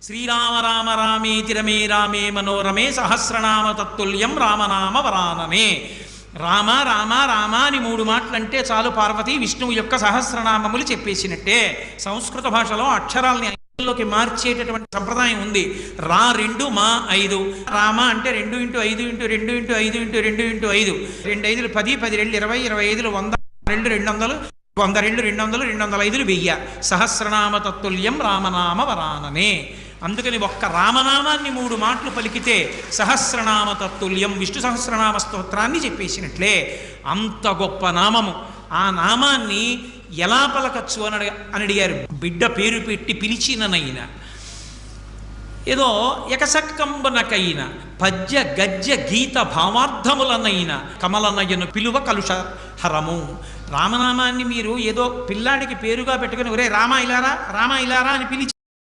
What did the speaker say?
శ్రీరామ రామ రామేతి రమే రామే మనోరమే సహస్రనామ తత్తుల్యం రామనామ వరాననే. రామ రామ రామ అని 3 మాటలంటే చాలు పార్వతి విష్ణువు యొక్క సహస్రనామములు చెప్పేసినట్టే. సంస్కృత భాషలో అక్షరాల్ని లోకి మార్చేటటువంటి సంప్రదాయం ఉంది. రా 2 మా 5. రామ అంటే 2 × 5 × 2 × 5 × 2 × 5. 2 5 10, 10 2 20, 25 100, 2 200, 100 2 200, 205 1000. సహస్రనామ తత్తుల్యం రామనామ వరాననే. అందుకని ఒక్క రామనామాన్ని 3 మాటలు పలికితే సహస్రనామ తత్తుల్యం విష్ణు సహస్రనామ స్తోత్రాన్ని చెప్పేసినట్లే. అంత గొప్ప నామము. ఆ నామాన్ని ఎలా పలకచ్చు అని అడిగారు. బిడ్డ పేరు పెట్టి పిలిచిననైనా, ఏదో ఎకసక్కంబనకైన పద్య గద్య గీత భావార్థములనైనా కమలనయను పిలువ కలుష హరము. రామనామాన్ని మీరు ఏదో పిల్లాడికి పేరుగా పెట్టుకుని ఒరే రామ ఇలారా రామ ఇలారా అని పిలిచి